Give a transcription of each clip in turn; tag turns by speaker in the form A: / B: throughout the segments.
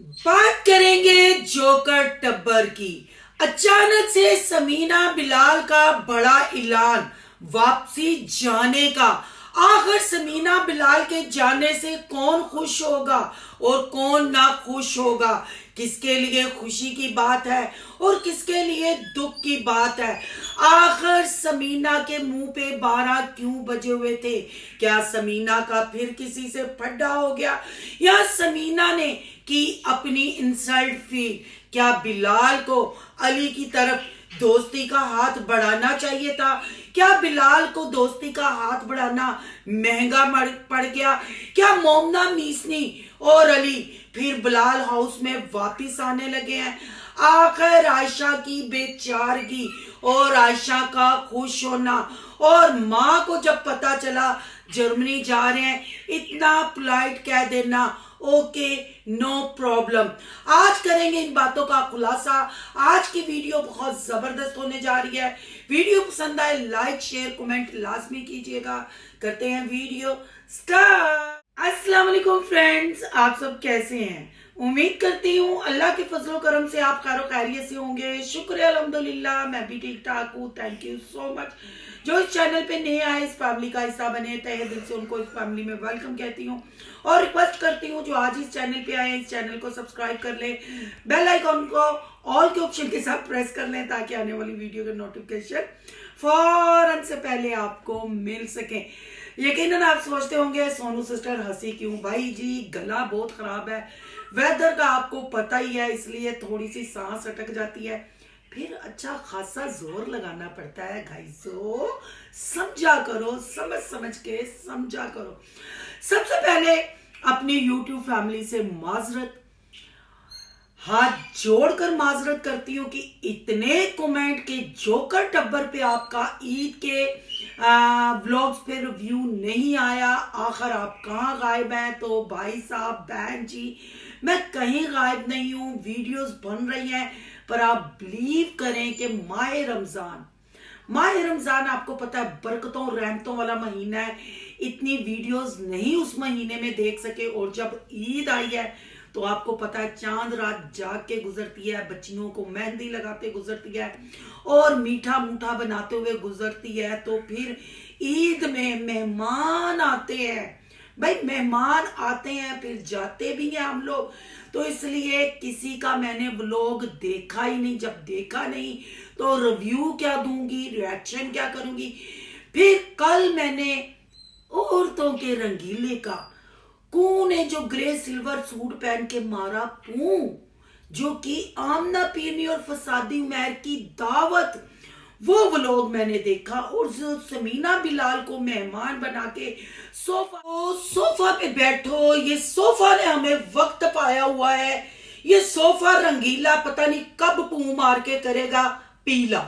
A: बात करेंगे जोकर टब्बर की। अचानक से समीना बिलाल का बड़ा ऐलान वापसी जाने का। आखिर समीना बिलाल के जाने से कौन खुश होगा और कौन ना खुश होगा, किसके लिए खुशी की बात है और किसके लिए दुख की बात है। आखिर समीना के मुंह पे 12 क्यों बजे हुए थे? क्या समीना का फिर किसी से फड्डा हो गया या समीना ने की अपनी इंसल्ट फील? क्या बिलाल को अली की तरफ दोस्ती का हाथ बढ़ाना चाहिए था? क्या बिलाल को दोस्ती का हाथ बढ़ाना महंगा पड़ गया? क्या मोमना मीसनी और अली फिर बिलाल हाउस में वापिस आने लगे हैं? आखिर आयशा की बेचारगी और आयशा का खुश होना, और माँ को जब पता चला जर्मनी जा रहे हैं, इतना पोलाइट कह देना ओके नो प्रॉब्लम। आज करेंगे इन बातों का खुलासा। आज की वीडियो बहुत जबरदस्त होने जा रही है। वीडियो पसंद आए लाइक शेयर कमेंट लाजमी कीजिएगा। करते हैं वीडियो स्टार्ट। अस्सलाम वालेकुम फ्रेंड्स, आप सब कैसे हैं? उम्मीद करती हूँ अल्लाह के फजलो करम से आप खैर खैरियत से होंगे। शुक्र है अल्हम्दुलिल्लाह, मैं भी ठीक ठाक हूँ। Thank you so much. जो इस चैनल पे नए आए, इस फैमिली का हिस्सा बने, तहे दिल से उनको इस फैमिली में वेलकम कहती हूँ और रिक्वेस्ट करती हूँ जो आज इस चैनल पे आए इस चैनल को सब्सक्राइब कर ले, बेल आइकॉन को ऑल के ऑप्शन के साथ प्रेस कर लें ताकि आने वाली वीडियो के नोटिफिकेशन फौरन से पहले आपको मिल सके। यकीनन आप सोचते होंगे सोनू सिस्टर हंसी क्यों? भाई जी गला बहुत खराब है, वेदर का आपको पता ही है, इसलिए थोड़ी सी सांस अटक जाती है, फिर अच्छा खासा जोर लगाना पड़ता है। गाइसो समझा करो, समझ के समझा करो। सबसे पहले अपनी YouTube फैमिली से माजरत, हाथ जोड़कर माजरत करती हूँ कि इतने कमेंट के जोकर टब्बर पे आपका ईद के व्लॉग्स पे रिव्यू नहीं आया। आखिर आप कहाँ गायब हैं? तो भाई साहब बहन जी, मैं कहीं गायब नहीं हूँ, वीडियोस बन रही हैं, पर आप बिलीव करें कि माह रमजान आपको पता है बरकतों रहमतों वाला महीना है। इतनी वीडियोस नहीं उस महीने में देख सके, और जब ईद आई है तो आपको पता है चांद रात जाग के गुजरती है, बच्चियों को मेहंदी लगाते गुजरती है और मीठा मूठा बनाते हुए गुजरती है। तो फिर ईद में मेहमान आते हैं, भाई मेहमान आते हैं फिर जाते भी हैं हम लोग, तो इसलिए किसी का मैंने व्लॉग देखा ही नहीं। जब देखा नहीं तो रिव्यू क्या दूंगी, रिएक्शन क्या करूंगी? फिर कल मैंने औरतों के रंगीले का कू ने जो ग्रे सिल्वर सूट पहन के मारा पू, जो कि आमना पीरनी और फसादी उमैर की दावत, वो व्लॉग मैंने देखा। और जो समीना बिलाल को मेहमान बना के सोफा पे बैठो, ये सोफा ने हमें वक्त पाया हुआ है, ये सोफा रंगीला पता नहीं कब पू मार के करेगा पीला।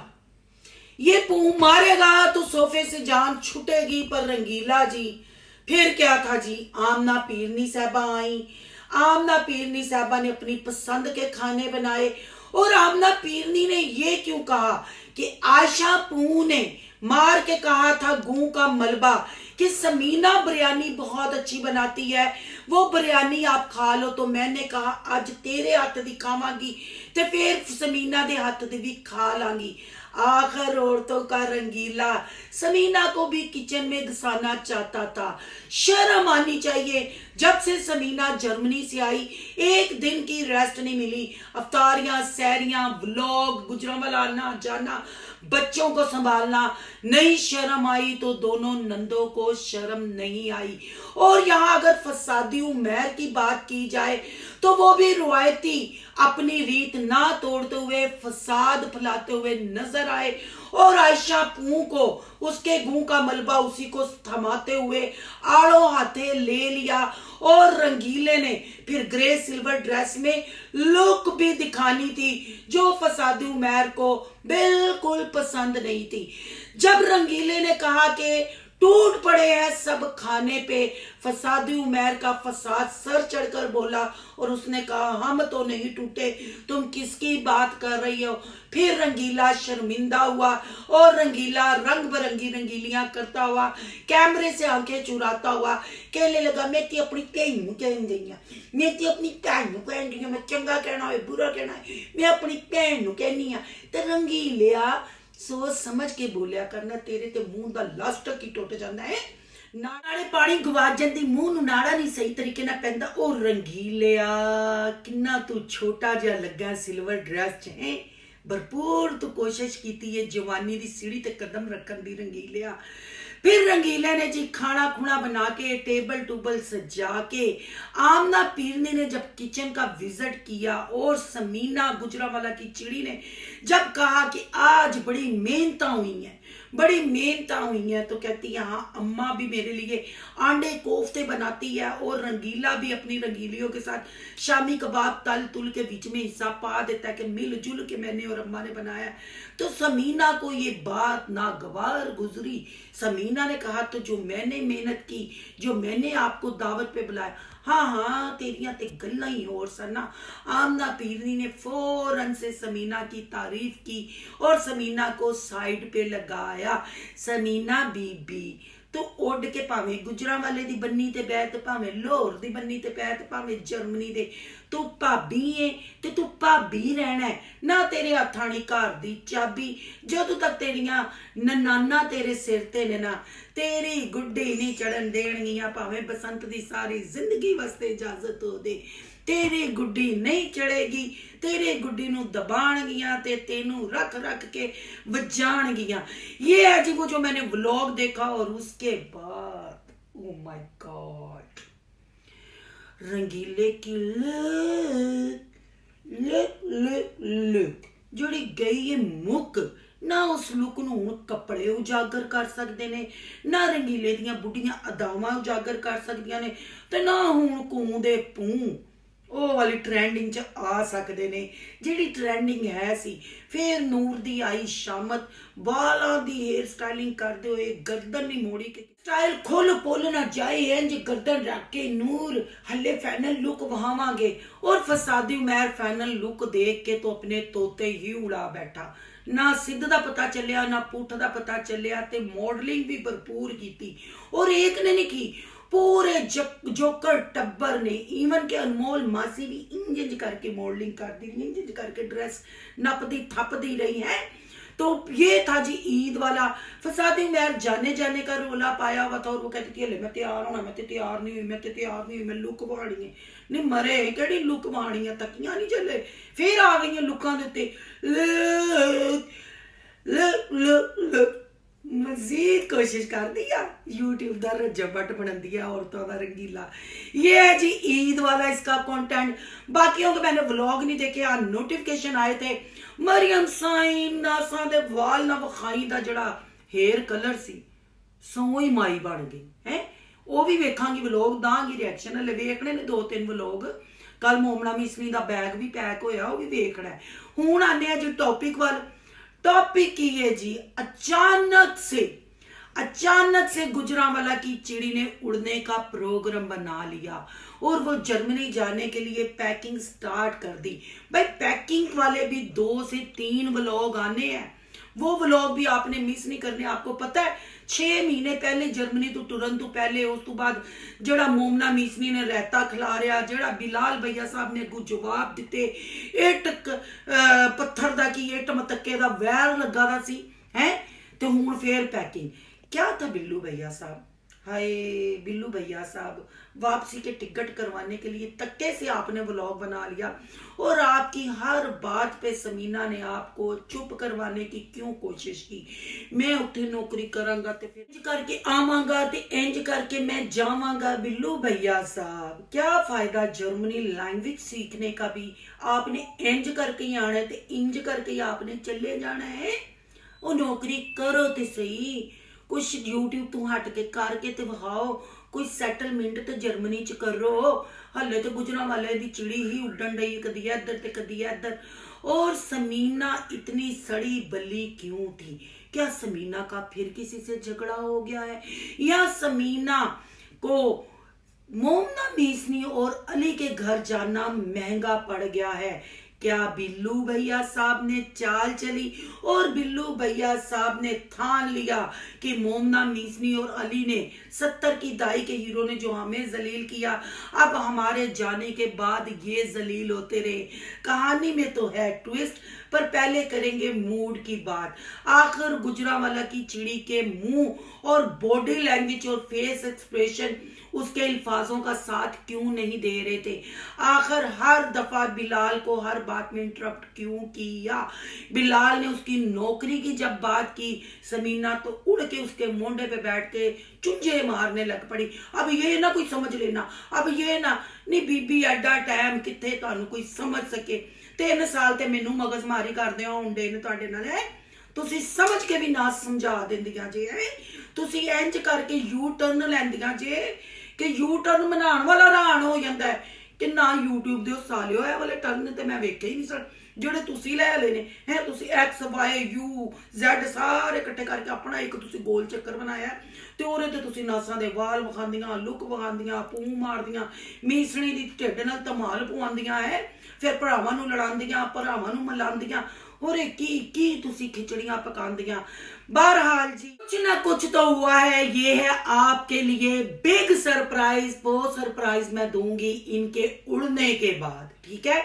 A: ये पू मारेगा तो सोफे से जान छूटेगी, पर रंगीला जी फिर क्या था जी? आमना पीरनी साहबा आई, आमना पीरनी साहबा ने अपनी पसंद के खाने बनाए, और आमना पीरनी ने ये क्यों कहा कि आयशा पू ने मार के कहा था गू का मलबा कि समीना बिरयानी बहुत अच्छी बनाती है, वो बिरयानी आप खा लो। तो मैंने कहा आज तेरे हाथ दी खावांगी ते फिर समीना दे हाथ दी भी खा लांगी। आखिर औरतों का रंगीला समीना को भी किचन में घुसाना चाहता था। शर्म आनी चाहिए। जब से समीना जर्मनी से आई एक दिन की रेस्ट नहीं मिली, अफ्तारियां सहरियां व्लॉग, गुजरांवाला आना जाना, बच्चों को संभालना, नहीं शर्म आई तो दोनों नंदों को शर्म नहीं आई। और यहाँ अगर फसादी उमैर की बात की जाए तो वो भी रुआयती अपनी रीत ना तोड़ते हुए फसाद फैलाते हुए नजर आए, और आयशा पू को उसके गू का मलबा उसी को थमाते हुए आड़ो हाथे ले लिया, और रंगीले ने फिर ग्रे सिल्वर ड्रेस में लुक भी दिखानी थी जो फसादी उमैर को बिल्कुल पसंद नहीं थी। जब रंगीले ने कहा कि टूट पड़े हैं सब खाने पे, फसादी उमैर का फसाद सर चढ़कर बोला, और उसने कहा हम तो नहीं टूटे, तुम किसकी बात कर रही हो? फिर रंगीला शर्मिंदा हुआ और रंगीला रंग बिरंगी रंगीलियां करता हुआ कैमरे से आंखें चुराता हुआ कहने लगा मैं अपनी मैं अपनी चंगा कहना हो बुरा कहना है, मैं अपनी भैन नूं कहनी आ ते रंगीलिया सोच समझ के बोलिया करना, तेरे ते मुंह दा लास्टक ही टुट जांदा है। नाले पानी गवाच जांदी, मुंह नूं नाड़ा नहीं सही तरीके नाल पैंदा। ओ रंगीलिया किन्ना तू छोटा जिहा लगा सिल्वर ड्रेस च है, भरपूर तू कोशिश की है जवानी दी सीढ़ी ते कदम रखन दी रंगीलिया। फिर रंगीले ने जी खाना खुना बना के टेबल टूबल सजा के आमना पीरनी ने जब किचन का विजिट किया और समीना गुजरावाला की चिड़ी ने जब कहा कि आज बड़ी मेहनत हुई है, बड़ी मेहनत हुई है, तो कहती है हाँ अम्मा भी मेरे लिए आंडे कोफ्ते बनाती है और रंगीला भी अपनी रंगीलियों के साथ शामी कबाब तल तुल के बीच में हिस्सा पा देता है कि मिलजुल के मैंने और अम्मा ने बनाया। तो समीना को ये बात नागवार गुजरी। समीना ने कहा तो जो मैंने मेहनत की, जो मैंने आपको दावत पे बुलाया, हाँ हाँ तेरियां ते गल्लां ही होर सना। आमना पीरनी ने फौरन से समीना की तारीफ की और समीना को साइड पे लगाया। समीना बीबी तो उड़ के भावे गुजरांवाले दी बन्नी ते बैठ, भावे लाहौर दी बन्नी ते बैठ, भावे जर्मनी दे, तू भाभी है ते तू भाभी रहना है ना। तेरे हथां घर दी चाबी जदों तक तेरियां ननाना तेरे सिर ते ने ना, तेरी गुड्डी नहीं चढ़न देणगियां, भावे बसंत दी सारी जिंदगी वास्ते इजाजत हो दे, तेरी गुड्डी नहीं चढ़ेगी। तेरे गुड्डी नूं दबाणगियां ते तेनू रख रख के वजाणगियां। ये है जी वो जो मैंने व्लॉग देखा। और उसके बाद ओ माय गॉड, रंगीले की लुक जोड़ी गई है मुक ना। उस लुक नूं हुण कपड़े उजागर कर सकते ने, ना रंगीले दियां बुढ़ियां अदावां उजागर कर सकदियां ने, ते ना हुण कूं दे पूं ਉਹ वाली ट्रेंडिंग च आ सकते ने जिहड़ी ट्रेंडिंग है सी। फिर नूर दी आई शामत, बालां दी हेयर स्टाइलिंग करते हुए गर्दन नहीं मोड़ी के स्टाइल खोल पोल ना जाए, इंज गर्दन रख के नूर हले फैनल लुक वहावांगे। और फसादी उमैर फैनल लुक देख के तो अपने तोते ही उड़ा बैठा, ना सिद्ध दा पता चलिया ना पुठ दा पता चलिया, ते मॉडलिंग भी भरपूर की। और एक ने नहीं की, पूरे जोकर टब्बर ने, इवन के अनमोल मासी भी इंज करके मॉडलिंग करती रही, इंज करके ड्रेस नपदी थपदी रही है। तो ये था जी ईद वाला। फसादी उमैर जाने जाने का रोला पाया हुआ था और वो कहती थी मैं तैयार होना, मैं तैयार नहीं हुई, मैं तैयार नहीं हुई, मैं लुक वाणी है। नहीं मरे केड़ी लुक वाणी है, तकियां नहीं चले। फिर आ गई लुकां दे उत्ते मजीद कोशिश कर दिया यूट्यूब का रजबट बन दिया औरतों का रंगीला। ये है जी ईद वाला इसका कंटेंट। बाकियों को मैंने व्लॉग नहीं देखे, नोटिफिकेशन आए थे। मरियम साइन नासा दे वाल ना वखाई दा जड़ा हेयर कलर सी सो ही माई बन गई है। वो भी वेखांगी व्लॉग, दांगी रिएक्शन। हले वेखने ने 2-3 व्लॉग। कल मोमना मिसनी दा बैग भी पैक होया, वो भी वेखना है। हुण आने जी टॉपिक वाल। टॉपिक की है जी अचानक से गुजरांवाला की चिड़ी ने उड़ने का प्रोग्राम बना लिया और वो जर्मनी जाने के लिए पैकिंग स्टार्ट कर दी। भाई पैकिंग वाले भी 2 से 3 व्लॉग आने हैं, वो व्लॉग भी आपने मिस नहीं करने। आपको पता है 6 महीने पहले जर्मनी तो तुरंत तो पहले, उस तो बाद जड़ा मोमना मीसनी ने रहता खिलारिया, जड़ा बिलाल भैया साहब ने अगू जवाब दिते, इट पत्थर दा की इट मतक्के दा वैर लगा दा सी है। तो हुण फिर पैकिंग क्या था बिल्लू भैया साहब, हाय बिल्लू भैया साहब वापसी के टिकट करवाने के लिए तक्के से आपने व्लॉग बना लिया और आपकी हर बात पे समीना ने आपको चुप करवाने की क्यों कोशिश की। मैं उत्थे नौकरी करांगा ते फिर इंज करके आवांगा ते इंज करके मैं जावांगा। बिल्लू भैया साहब क्या फायदा जर्मनी लैंग्वेज सीखने का भी, आपने इंज करके ही आना है ते इंज करके ही आपने चले जाना है। वो नौकरी करो ते सही, कुछ यूट्यूब तू हट के करके ते विखाओ, कोई सैटलमेंट तो जर्मनी च करो। हले तो गुजरांवाले दी चिड़ी ही उड्डन रही, कदी इधर ते कदी इधर। और समीना इतनी सड़ी बली क्यों थी? क्या समीना का फिर किसी से झगड़ा हो गया है या समीना को मोमना मीसनी और अली के घर जाना महंगा पड़ गया है? क्या बिल्लू भैया साहब ने चाल चली और बिल्लू भैया साहब ने ठान लिया कि मोमना मीसनी और अली ने 70 की दाई के हीरो ने जो हमें जलील किया, अब हमारे जाने के बाद ये जलील होते रहे। कहानी में तो है ट्विस्ट, पर पहले करेंगे मूड की बात। आखिर गुजरांवाला की चिड़ी के मुंह और बॉडी लैंग्वेज और फेस एक्सप्रेशन उसके अल्फाजों का साथ क्यों नहीं दे रहे थे? आखिर हर दफा बिलाल को हर बात में इंटरप्ट क्यों किया? बिलाल ने उसकी नौकरी की जब बात की, समीना तो उड़ के उसके मोंडे पे बैठ के चुंझे मारने लग पड़ी। अब ये ना कोई समझ लेना, अब ये ना नहीं बीबी एडा टाइम किथे तुहानू कोई समझ सके। 3 साल ते मैनू मगजमारी करदे होंडे ने तुहाडे नाल है, तुसी समझ के भी ना समझा दिंदियां जे है, तुसी इंज करके यू टर्न लैंदियां जे कि यू टर्न बनाने वाला हैरान हो जाता है कि ना यूट्यूब दे सालियो है वाले टर्न ते मैं वेखे ही नहीं सर ਜਿਹੜੇ ਤੁਸੀਂ ਲੈ ਲਏ ਨੇ ਹੈ। ਤੁਸੀਂ एक्स वाई यू Z ਸਾਰੇ ਇਕੱਠੇ ਕਰਕੇ ਆਪਣਾ ਇੱਕ ਤੁਸੀਂ ਗੋਲ ਚੱਕਰ ਬਣਾਇਆ ਤੇ ਉਹਦੇ ਤੇ ਤੁਸੀਂ ਨਾਸਾਂ ਦੇ ਵਾਲ ਵਿਖਾਉਂਦੀਆਂ, ਲੁੱਕ ਵਿਖਾਉਂਦੀਆਂ, ਪੂੰ ਮਾਰਦੀਆਂ, ਮੀਸਣੀ ਦੀ ਢਿੱਡ ਨਾਲ ਧਮਾਲ ਪਵਾਉਂਦੀਆਂ ਹੈ, ਫਿਰ ਭਰਾਵਾਂ ਨੂੰ ਲੜਾਉਂਦੀਆਂ, ਭਰਾਵਾਂ ਨੂੰ ਮਲਾਉਂਦੀਆਂ, और की तुसी खिचड़ियां पकांदियां। बहरहाल जी कुछ ना कुछ तो हुआ है। ये है आपके लिए बिग सरप्राइज। वो सरप्राइज मैं दूंगी इनके उड़ने के बाद, ठीक है,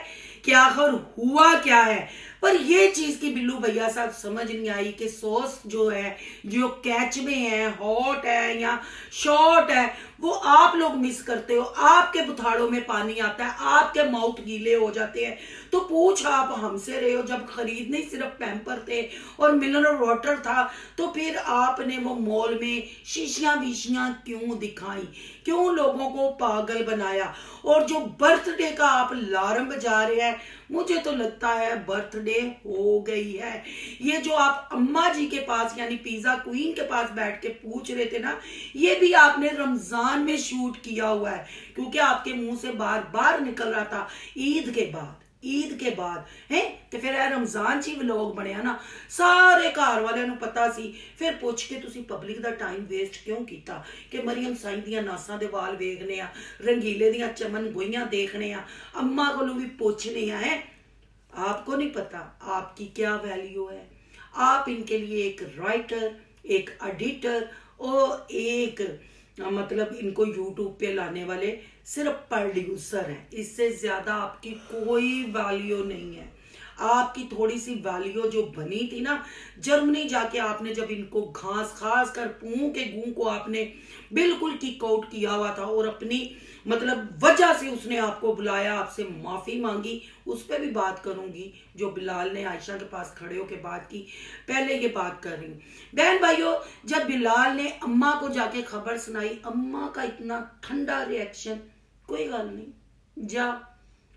A: कि आखिर हुआ क्या है। पर ये चीज की बिल्लू भैया साहब समझ नहीं आई कि सॉस जो है, जो कैच में है, हॉट है या शॉर्ट है, वो आप लोग मिस करते हो। आपके बुथाड़ों में पानी आता है, आपके माउथ गीले हो जाते हैं, तो पूछ आप हमसे रहे हो। जब खरीदने सिर्फ पैम्पर थे और मिनरल वाटर था, तो फिर आपने वो मॉल में शीशियां वीशियां क्यों दिखाई, क्यों लोगों को पागल बनाया? और जो बर्थडे का आप लारम बजा रहे हैं, मुझे तो लगता है बर्थडे हो गई है। ये जो आप अम्मा जी के पास यानी पिज्जा क्वीन के पास बैठ के पूछ रहे थे ना, ये भी आपने रमजान में शूट किया हुआ है, क्योंकि आपके मुंह से बार बार निकल रहा था ईद के बाद, ईद के बाद है। तो फिर रमजान ची व्लॉग बनया ना, सारे घर वाले पता सी। फिर पूछ के तुसी पब्लिक दा टाइम वेस्ट क्यों किया कि मरियम साईं दियां नासां दे वाल वेखने आ, रंगीले दियां चमन गोइयां देखने आ, अम्मा कोलों भी पूछने आ है। आपको नहीं पता आपकी क्या वैल्यू है। आप इनके लिए एक राइटर, एक एडिटर और एक मतलब इनको यूट्यूब पे लाने वाले सिर्फ प्रोड्यूसर हैं। इससे ज्यादा आपकी कोई वैल्यू नहीं है। आपकी थोड़ी सी वैल्यू जो बनी थी ना, जर्मनी जाके आपने जब इनको घास खास कर पूं के गूं को आपने बिल्कुल किक आउट किया हुआ था और अपनी मतलब वजह से उसने आपको बुलाया, आपसे माफी मांगी, उस पर भी बात करूंगी जो बिलाल ने आयशा के पास खड़े होके बात की। पहले ये बात कर रही हूँ बहन भाइयों, जब बिलाल ने अम्मा को जाके खबर सुनाई, अम्मा का इतना ठंडा रिएक्शन, कोई गल नहीं जा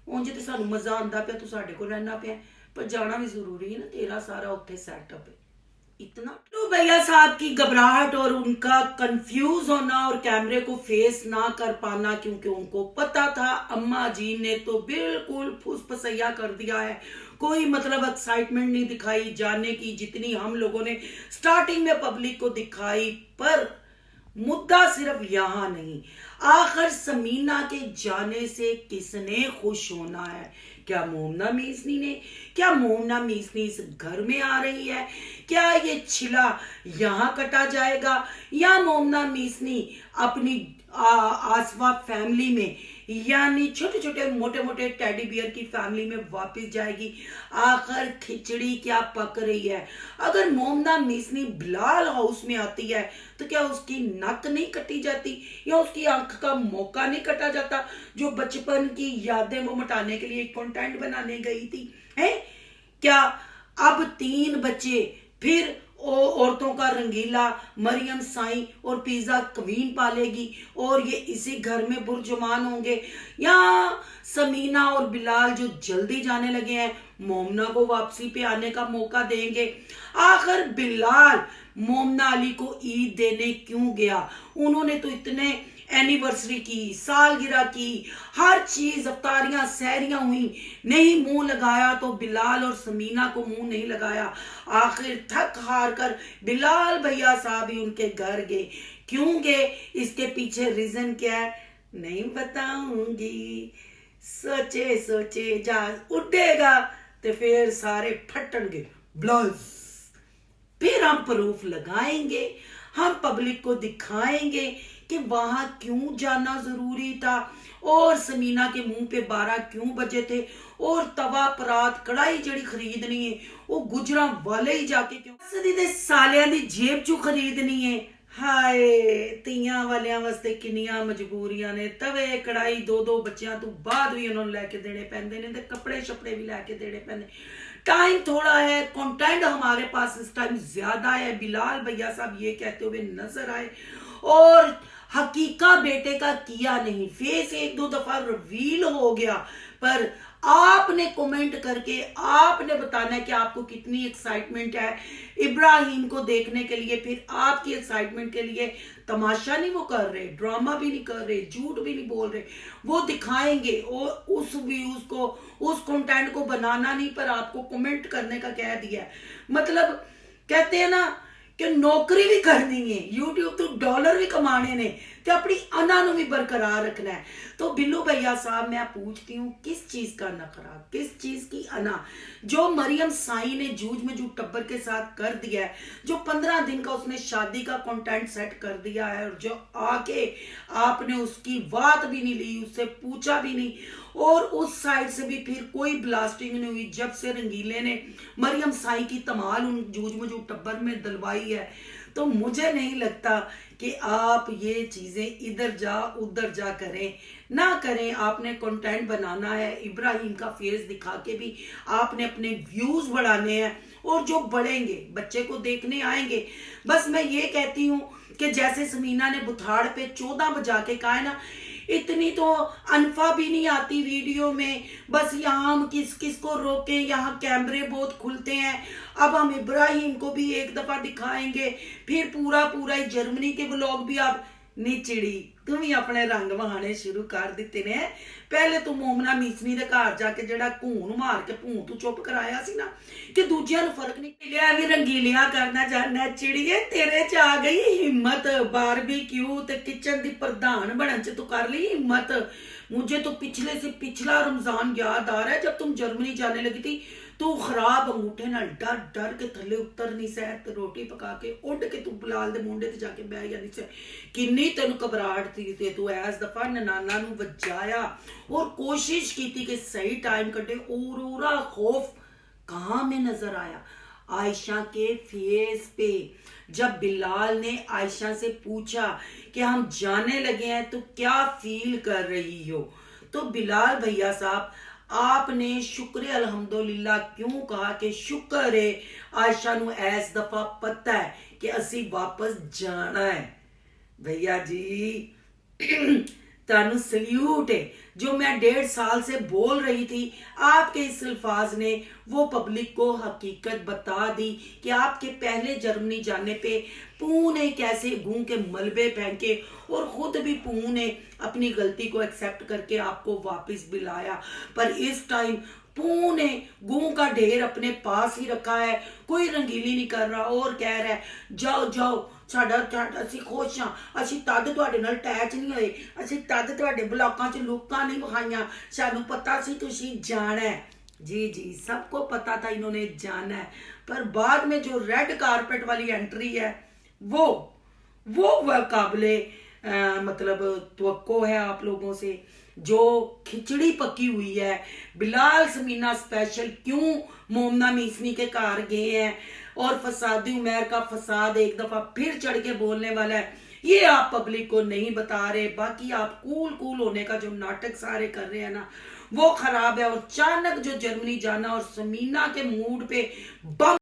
A: उंज ते सानू मजा आंदा पे, तू साडे कोल रहना पे, पर जाना भी जरूरी है ना, तेरा सारा उत्थे सेटअप है। इतना तो भैया साहब की घबराहट और उनका कंफ्यूज होना और कैमरे को फेस ना कर पाना, क्योंकि उनको पता था अम्मा जी ने तो बिल्कुल फुसफसैया कर दिया है। कोई मतलब एक्साइटमेंट नहीं दिखाई जाने की जितनी हम लोगों ने स्टार्टिंग में पब्लिक को दिखाई। पर मुद्दा सिर्फ यहाँ नहीं, आखिर समीना के जाने से किसने खुश होना है? क्या मोमना मीसनी ने? क्या मोमना मीसनी इस घर में आ रही है? क्या ये छिला यहाँ कटा जाएगा या मोमना मीसनी अपनी आसवा फैमिली में यानी छोटे छोटे मोटे मोटे टेडी बियर की फैमिली में वापस जाएगी? आखिर खिचड़ी क्या पक रही है? अगर मोमना मीसनी बिलाल हाउस में आती है तो क्या उसकी नक नहीं कटी जाती या उसकी आंख का मौका नहीं कटा जाता? जो बचपन की यादें वो मिटाने के लिए कंटेंट बनाने गई थी है। क्या अब 3 बच्चे फिर औरतों का रंगीला मरियम साईं और पिज्जा क्वीन पालेगी और ये इसी घर में बुरजुमान होंगे, या समीना और बिलाल जो जल्दी जाने लगे हैं मोमना को वापसी पे आने का मौका देंगे? आखिर बिलाल मोमना अली को ईद देने क्यों गया? उन्होंने तो इतने एनिवर्सरी की, सालगिरह की, हर चीज अफ्तारियां सहरियां हुई, नहीं मुंह लगाया तो बिलाल और समीना को मुंह नहीं लगाया। आखिर थक हार कर बिलाल भैया साहब ही उनके घर गए। क्यों गए? इसके पीछे रीजन क्या है नहीं बताऊंगी, सोचे सोचे जहाज उड़ेगा तो फिर सारे फटनगे ब्लस। फिर हम प्रूफ लगाएंगे, हम पब्लिक को दिखाएंगे कि वहां क्यों जाना जरूरी था और समीना के मुंह पे 12 क्यों बजे थे और तवा परात कढ़ाई जड़ी खरीदनी है वो गुजरा वाले ही जाके क्यों सदी दे सालियां दी जेब चू खरीदनी है। हाय ਧੀਆਂ ਵਾਲਿਆਂ ਵਾਸਤੇ ਕਿੰਨੀਆਂ ਮਜਬੂਰੀਆਂ ਨੇ, ਤਵੇ ਕੜਾਈ ਦੋ ਬੱਚਿਆਂ ਤੋਂ ਬਾਅਦ ਵੀ ਉਹਨਾਂ ਨੂੰ ਲੈ ਕੇ ਦੇਣੇ ਪੈਂਦੇ ਨੇ ਤੇ ਕੱਪੜੇ ਛਪੜੇ भी ਲੈ ਕੇ देने ਪੈਂਦੇ। टाइम थोड़ा है, कंटेंट हमारे पास इस टाइम ज्यादा है। बिलाल भैया साहब ये कहते हुए नजर आए और हकीका बेटे का किया नहीं, फेस एक दो दफा रिवील हो गया, पर आपने कमेंट करके आपने बताना है कि आपको कितनी एक्साइटमेंट है इब्राहिम को देखने के लिए। फिर आपकी एक्साइटमेंट के लिए तमाशा नहीं वो कर रहे, ड्रामा भी नहीं कर रहे, झूठ भी नहीं बोल रहे, वो दिखाएंगे और उस व्यूज को उस कंटेंट को बनाना नहीं, पर आपको कमेंट करने का कह दिया है। मतलब कहते हैं ना कि नौकरी भी करनी है, यूट्यूब तो डॉलर भी कमाने ने तो अपनी अना नु भी बरकरार रखना है। तो बिल्लू भैया साहब मैं पूछती हूँ किस चीज का नखरा, किस चीज की अना? जो मरियम साई ने जूझ में जूझ टब्बर के साथ कर दिया है, जो 15 दिन का उसने शादी का कंटेंट सेट कर दिया है और जो आके आपने उसकी बात भी नहीं ली, उससे पूछा भी नहीं और उस साइड से भी फिर कोई ब्लास्टिंग नहीं हुई जब से रंगीले ने मरियम साई की तमाल उन जूझ में जूझ टब्बर में दलवाई है। तो मुझे नहीं लगता कि आप ये चीजें इधर जा उधर जा करें, ना करें। आपने कंटेंट बनाना है, इब्राहिम का फेस दिखा के भी आपने अपने व्यूज बढ़ाने हैं और जो बढ़ेंगे बच्चे को देखने आएंगे। बस मैं ये कहती हूँ कि जैसे समीना ने बुथाड़ पे 14 बजा के कहा है ना, इतनी तो अनफा भी नहीं आती वीडियो में, बस यहाँ हम किस किस को रोके, यहाँ कैमरे बहुत खुलते हैं। अब हम इब्राहिम को भी एक दफा दिखाएंगे, फिर पूरा ही जर्मनी के व्लॉग भी आप निचड़ी तुम ही अपने रंग वहाने शुरू कर दिते ने। पहले तू मोमना मीसनी दे घर जाके जेड़ा घून मार के भूं तू चुप कराया सी ना कि दूजियां नूं फर्क नहीं पिया भी रंगीलियां करना चाहना। चिड़िए तेरे च आ गई हिम्मत, बारबीक्यू ते किचन दी प्रधान बनन च तू कर ली हिम्मत। मुझे तो पिछले से पिछला रमजान याद आ रहा है जब तुम जर्मनी जाने लगी थी, तू खराब अंगूठे नाल डर डर के थले उतर नहीं सै ते रोटी पका के उड़ के तू बिलाल दे मुंडे ते जाके बह जानी सै। किन्नी तेन घबराहट थी ते तू ऐस दफा ननाना नू वजाया और कोशिश की थी कि सही टाइम कटे और पूरा खौफ कहाँ में नजर आया? आयशा के फेस पे। जब बिलाल ने आयशा से पूछा कि हम जाने लगे हैं तो क्या फील कर रही हो, तो बिलाल भैया साहब आपने शुक्र अल्हम्दुलिल्लाह क्यों कहा कि शुक्र है आयशा नू ऐस दफा पता है कि असी वापस जाना है। भैया जी तानू सल्यूट है। जो मैं 1.5 साल से बोल रही थी आपके इस अल्फाज ने वो पब्लिक को हकीकत बता दी कि आपके पहले जर्मनी जाने पे पू ने कैसे गूं के मलबे फेंके और खुद भी पू ने अपनी गलती को एक्सेप्ट करके आपको वापस बुलाया। पर इस टाइम पू ने गूं का ढेर अपने पास ही रखा है, कोई रंगीली नहीं कर रहा और कह रहा है जाओ जाओ साडा असी खुश हाँ, असी तद तुहाडे नाल अटैच नहीं होए, असी तद तुहाडे ब्लॉकां च लुक्कां नहीं विखाइयां, सानू पता सी तुसी जाना है। जी जी सबको पता था इन्होंने जाना है, पर बाद में जो रेड कारपेट वाली एंट्री है वो काबिले मतलब तवक्को है आप लोगों से। जो खिचड़ी पकी हुई है, बिलाल समीना स्पेशल क्यों मोमना मीसनी के घर गए हैं और फसादी उमर का फसाद एक दफा फिर चढ़ के बोलने वाला है, ये आप पब्लिक को नहीं बता रहे। बाकी आप कूल होने का जो नाटक सारे कर रहे हैं ना वो खराब है। और अचानक जो जर्मनी जाना और समीना के मूड पे बम